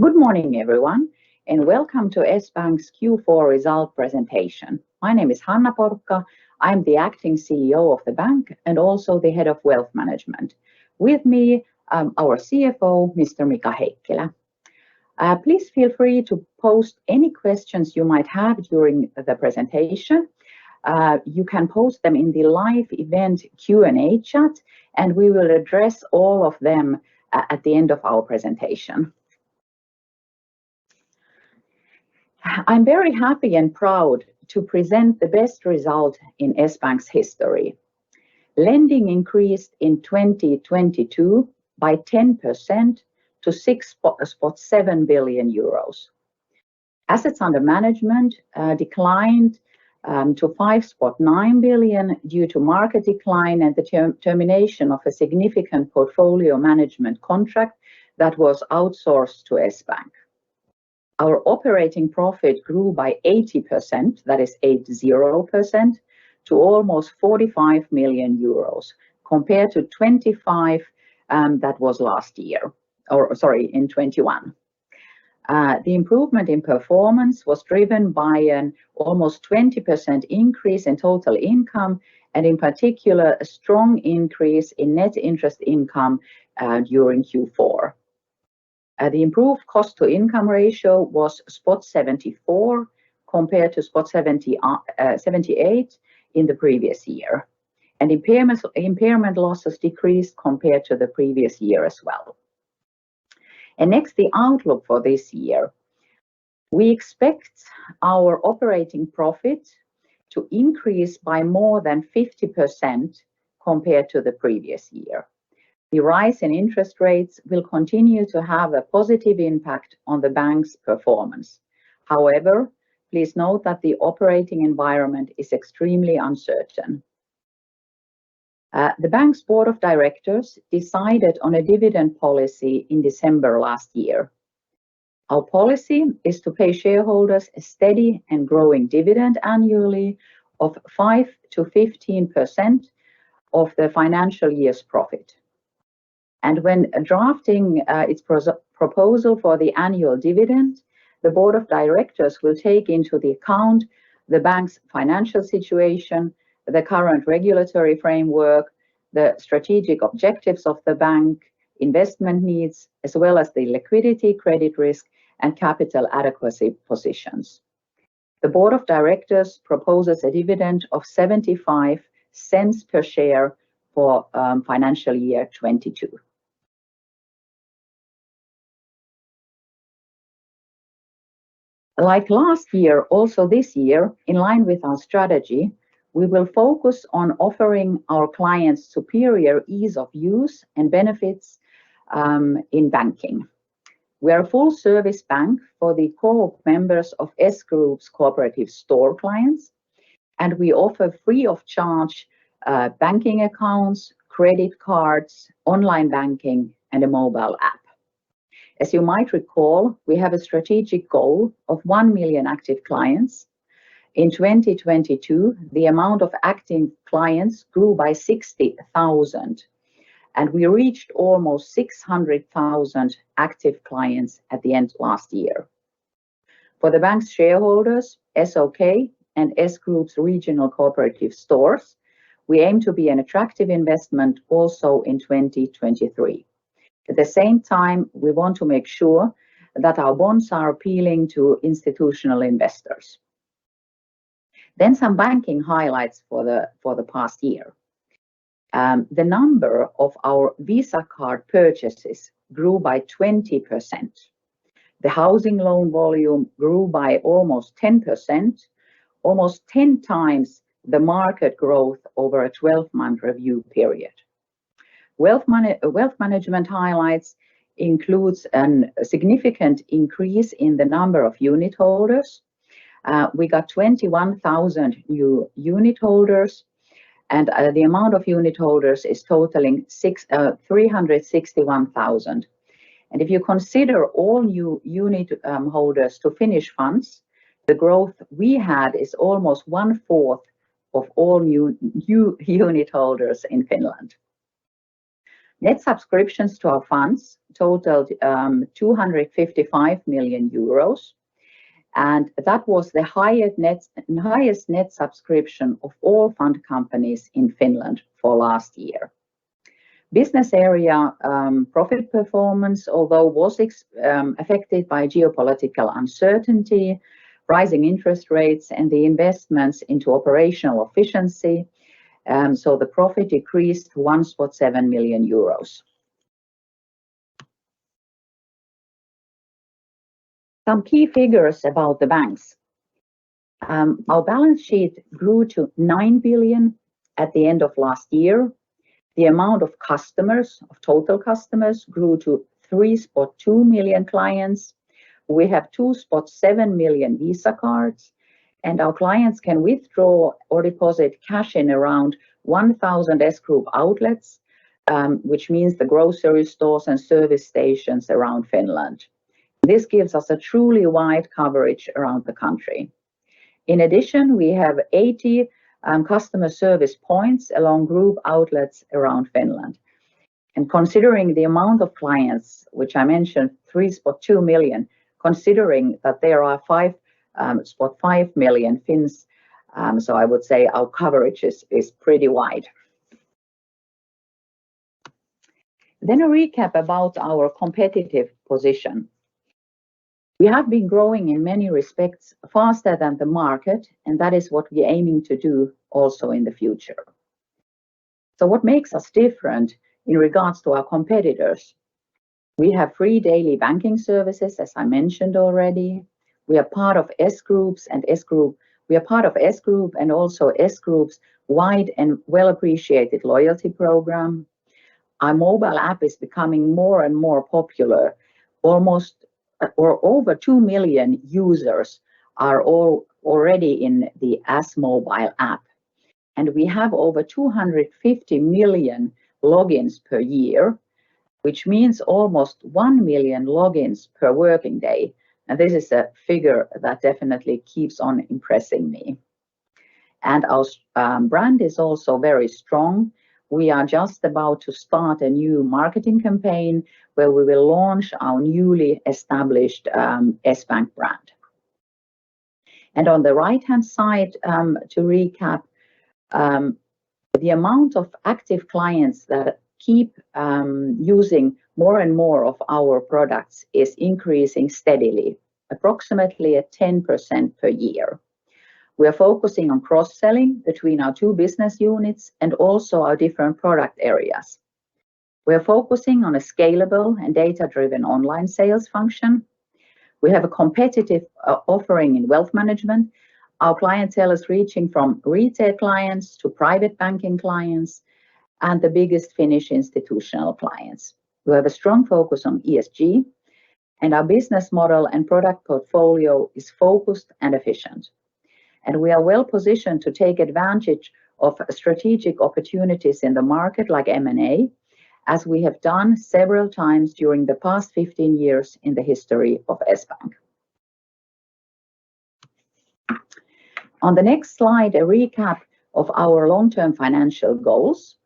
Good morning, everyone, and welcome to S-Bank's Q4 result presentation. My name is Hanna Porkka. I'm the acting CEO of the bank and also the head of wealth management. With me, our CFO, Mr. Mika Heikkilä. Please feel free to post any questions you might have during the presentation. You can post them in the live event Q&A chat, and we will address all of them at the end of our presentation. I'm very happy and proud to present the best result in S-Bank's history. Lending increased in 2022 by 10% to 6.7 billion euros. Assets under management declined to 5.9 billion due to market decline and the termination of a significant portfolio management contract that was outsourced to S-Bank. Our operating profit grew by 80%, that is 80%, to almost 45 million euros compared to 25 that was last year, in 21. The improvement in performance was driven by an almost 20% increase in total income and in particular a strong increase in net interest income during Q4. The improved cost-to-income ratio was 74 compared to 78 in the previous year, and impairment losses decreased compared to the previous year as well. And next, the outlook for this year. We expect our operating profit to increase by more than 50% compared to the previous year. The rise in interest rates will continue to have a positive impact on the bank's performance. However, please note that the operating environment is extremely uncertain. The bank's board of directors decided on a dividend policy in December last year. Our policy is to pay shareholders a steady and growing dividend annually of 5 to 15% of the financial year's profit. And when drafting its proposal for the annual dividend, the board of directors will take into the account the bank's financial situation, the current regulatory framework, the strategic objectives of the bank, investment needs, as well as the liquidity, credit risk, and capital adequacy positions. The board of directors proposes a dividend of 75 cents per share for financial year 22. Like last year, also this year, in line with our strategy, we will focus on offering our clients superior ease of use and benefits in banking. We are a full-service bank for the co-op members of S Group's cooperative store clients, and we offer free of charge banking accounts, credit cards, online banking, and a mobile app. As you might recall, we have a strategic goal of 1 million active clients. In 2022, the amount of active clients grew by 60,000, and we reached almost 600,000 active clients at the end last year. For the bank's shareholders, SOK and S Group's regional cooperative stores, we aim to be an attractive investment also in 2023. At the same time, we want to make sure that our bonds are appealing to institutional investors. Then some banking highlights for the past year. The number of our Visa card purchases grew by 20%. The housing loan volume grew by almost 10%, almost 10 times the market growth over a 12-month review period. Wealth management highlights includes a significant increase in the number of unit holders. We got 21,000 new unit holders, and the amount of unit holders is totaling 361,000. And if you consider all new unit holders to Finnish funds, the growth we had is almost 1/4 of all new unit holders in Finland. Net subscriptions to our funds totaled 255 million euros, and that was the highest net subscription of all fund companies in Finland for last year. Business area profit performance, although was affected by geopolitical uncertainty, rising interest rates, and the investments into operational efficiency, so the profit decreased to 1.7 million euros. Some key figures about the banks. Our balance sheet grew to 9 billion at the end of last year. The amount of customers, of total customers, grew to 3.2 million clients. We have 2.7 million Visa cards, and our clients can withdraw or deposit cash in around 1,000 S-Group outlets, which means the grocery stores and service stations around Finland. This gives us a truly wide coverage around the country. In addition, we have 80 customer service points along group outlets around Finland. And considering the amount of clients, which I mentioned, 3.2 million, considering that there are 5.5 million Finns, so I would say our coverage is pretty wide. Then a recap about our competitive position. We have been growing in many respects faster than the market, and that is what we're aiming to do also in the future. So what makes us different in regards to our competitors? We have free daily banking services, as I mentioned already. We are part of S-Groups and S-Group. We are part of S-Group and also S-Group's wide and well-appreciated loyalty program. Our mobile app is becoming more and more popular. Over 2 million users are already in the S-Mobile app, and we have over 250 million logins per year, which means almost 1 million logins per working day. And this is a figure that definitely keeps on impressing me. And our brand is also very strong. We are just about to start a new marketing campaign where we will launch our newly established S-Bank brand. And on the right-hand side, to recap, the amount of active clients that keep using more and more of our products is increasing steadily, approximately at 10% per year. We are focusing on cross-selling between our two business units and also our different product areas. We are focusing on a scalable and data-driven online sales function. We have a competitive offering in wealth management. Our clientele is reaching from retail clients to private banking clients and the biggest Finnish institutional clients. We have a strong focus on ESG, and our business model and product portfolio is focused and efficient. And we are well positioned to take advantage of strategic opportunities in the market like M&A, as we have done several times during the past 15 years in the history of S-Bank. On the next slide, a recap of our long-term financial goals.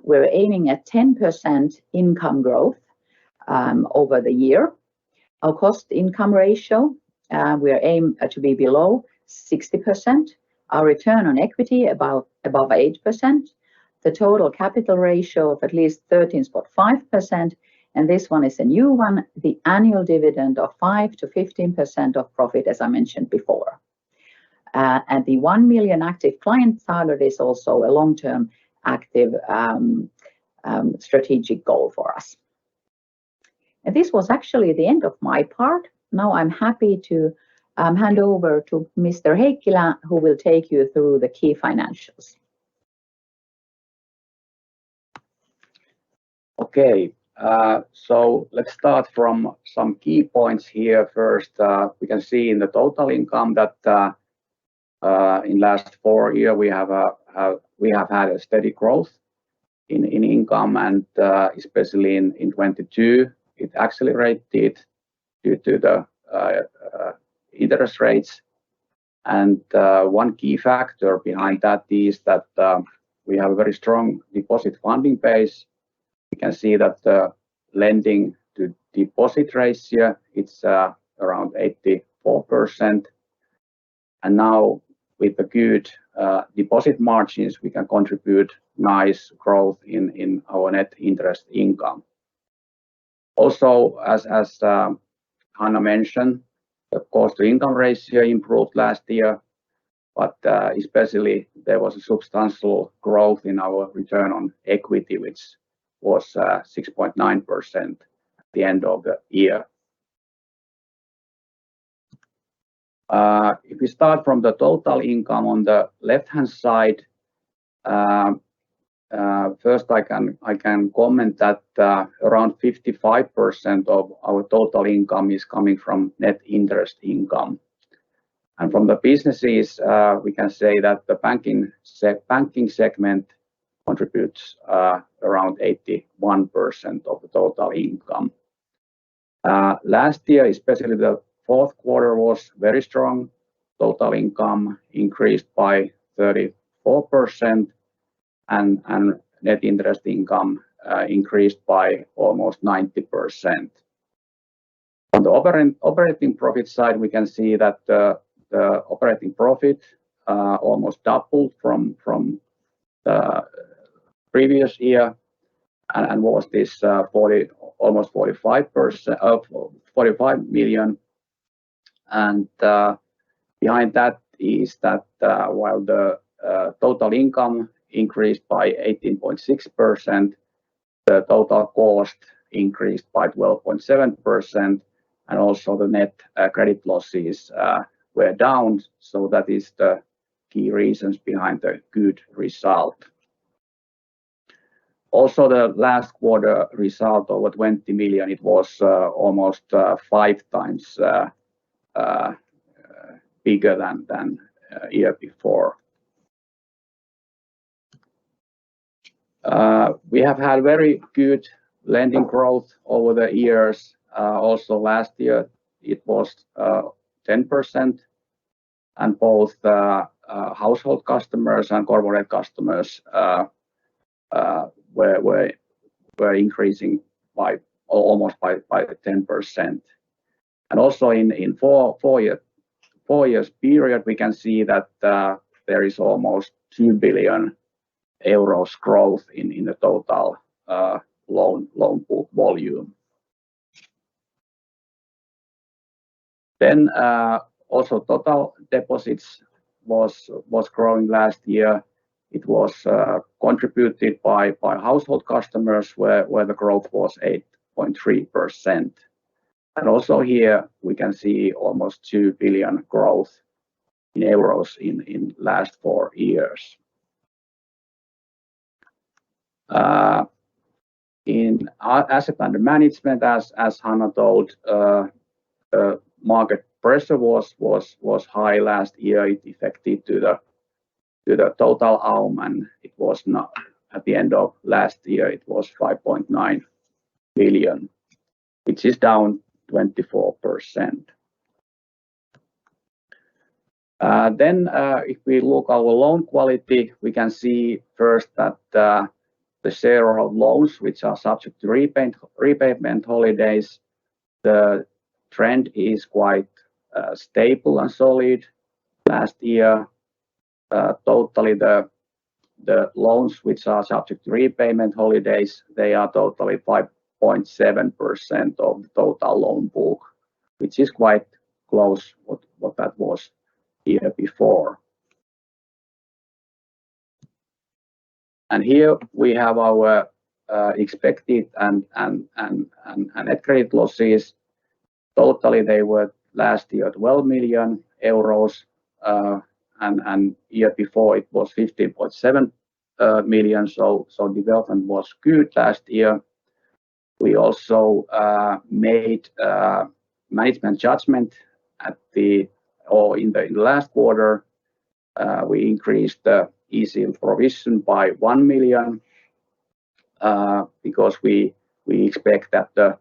We're aiming at 10% income growth over the year. Our cost-income ratio, we are aimed to be below 60%. Our return on equity above 8%. The total capital ratio of at least 13.5%, and this one is a new one, the annual dividend of 5 to 15% of profit, as I mentioned before. And the 1 million active client target is also a long-term active strategic goal for us. And this was actually the end of my part. Now I'm happy to hand over to Mr. Heikkilä, who will take you through the key financials. Okay, so let's start from some key points here. First, we can see in the total income that in last 4 years we have had a steady growth in income, and especially in 2022 it accelerated due to the interest rates. And one key factor behind that is that we have a very strong deposit funding base. We can see that the lending to deposit ratio, it's around 84%. And now with the good deposit margins, we can contribute nice growth in our net interest income. Also, as Hanna mentioned, the cost-to-income ratio improved last year, but especially there was a substantial growth in our return on equity, which was 6.9% at the end of the year. If we start from the total income on the left-hand side, first I can comment that around 55% of our total income is coming from net interest income. And from the businesses, we can say that the banking segment contributes around 81% of the total income. Last year, especially the fourth quarter was very strong. Total income increased by 34%, and net interest income increased by almost 90%. On the operating profit side, we can see that the operating profit almost doubled from the previous year, and was this almost 45 million. And behind that is that while the total income increased by 18.6%, the total cost increased by 12.7%, and also the net credit losses were down. So that is the key reasons behind the good result. Also, the last quarter result over 20 million, it was almost 5 times bigger than year before. We have had very good lending growth over the years. Also last year it was 10%, and both household customers and corporate customers were increasing by almost by 10%. And also in four years period, we can see that there is almost 2 billion euros growth in the total loan book volume. Then also total deposits was growing last year. It was contributed by household customers where the growth was 8.3%. And also here we can see almost 2 billion growth in euros in last 4 years. In asset under management, as Hanna told, market pressure was high last year. It affected to the total AUM, and it was not at the end of last year. It was 5.9 billion, which is down 24%. Then if we look our loan quality, we can see first that the share of loans which are subject to repayment holidays, the trend is quite stable and solid. Last year, totally the loans which are subject to repayment holidays, they are totally 5.7% of the total loan book, which is quite close what that was year before. And here we have our expected and net credit losses. Totally they were last year 12 million euros, and year before it was 15.7 million. So development was good last year. We also made management judgment in the last quarter. We increased the ECL provision by 1 million because we expect that the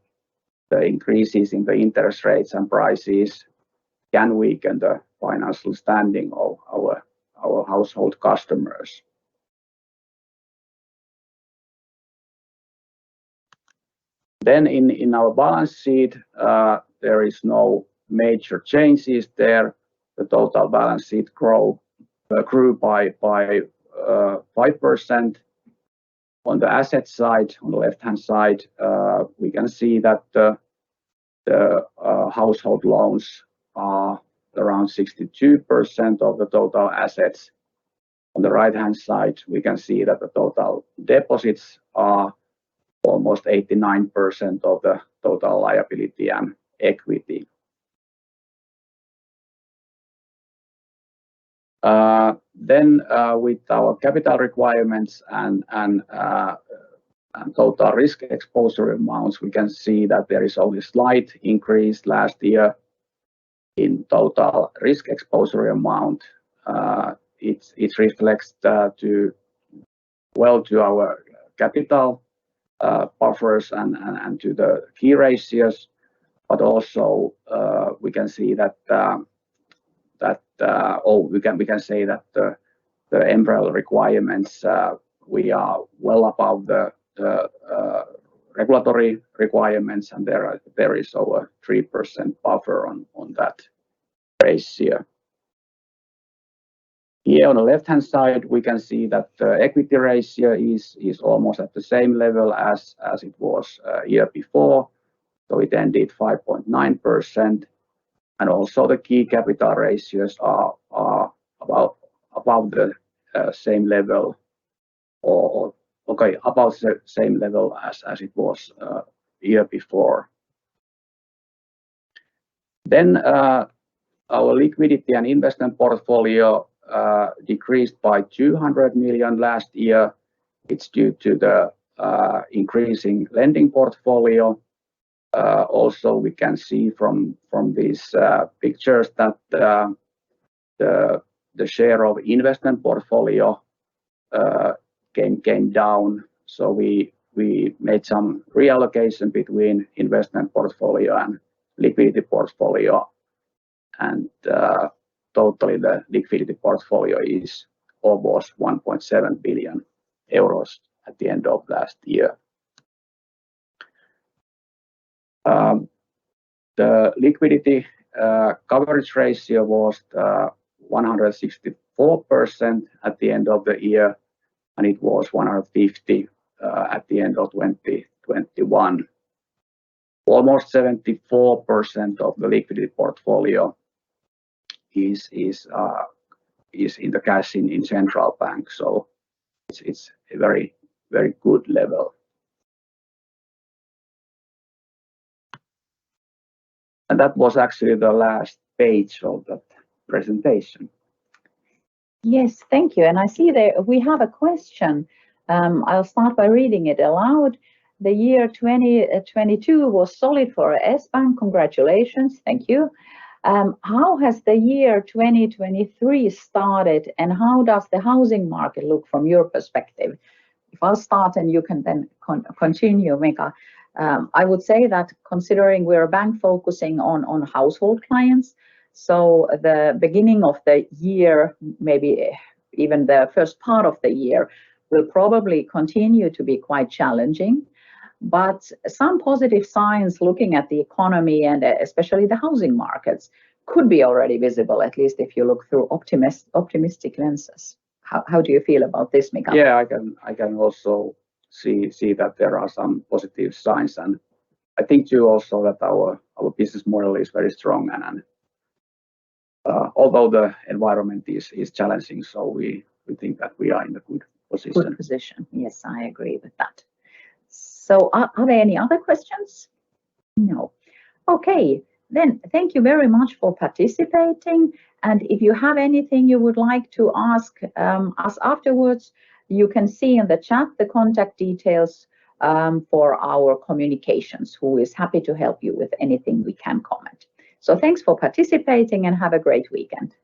increases in the interest rates and prices can weaken the financial standing of our household customers. Then in our balance sheet, there is no major changes there. The total balance sheet grew by 5%. On the asset side, on the left-hand side, we can see that the household loans are around 62% of the total assets. On the right-hand side, we can see that the total deposits are almost 89% of the total liability and equity. Then with our capital requirements and total risk exposure amounts, we can see that there is only a slight increase last year in total risk exposure amount. It reflects to our capital buffers and to the key ratios, but also we can see that we can say that the MREL requirements, we are well above the regulatory requirements, and there is over 3% buffer on that ratio. Here on the left-hand side, we can see that the equity ratio is almost at the same level as it was a year before. So it ended 5.9%. And also the key capital ratios are above the same level, about the same level as it was a year before. Then our liquidity and investment portfolio decreased by 200 million last year. It's due to the increasing lending portfolio. Also, we can see from these pictures that the share of investment portfolio came down. So we made some reallocation between investment portfolio and liquidity portfolio, and totally the liquidity portfolio is almost 1.7 billion euros at the end of last year. The liquidity coverage ratio was 164% at the end of the year, and it was 150 at the end of 2021. Almost 74% of the liquidity portfolio is in the cash in central bank, so it's a very good level. And that was actually the last page of that presentation. Yes, thank you. And I see that we have a question. I'll start by reading it aloud. The year 2022 was solid for S-Bank. Congratulations. Thank you. How has the year 2023 started, and how does the housing market look from your perspective? If I'll start and you can then continue, Mika. I would say that considering we're a bank focusing on household clients, so the beginning of the year, maybe even the first part of the year, will probably continue to be quite challenging. But some positive signs looking at the economy and especially the housing markets could be already visible, at least if you look through optimistic lenses. How do you feel about this, Mika? Yeah, I can also see that there are some positive signs, and I think too also that our business model is very strong, and although the environment is challenging, so we think that we are in a good position. Good position. Yes, I agree with that. So are there any other questions? No. Okay, then thank you very much for participating. And if you have anything you would like to ask us afterwards, you can see in the chat the contact details for our communications, who is happy to help you with anything we can comment. So thanks for participating and have a great weekend.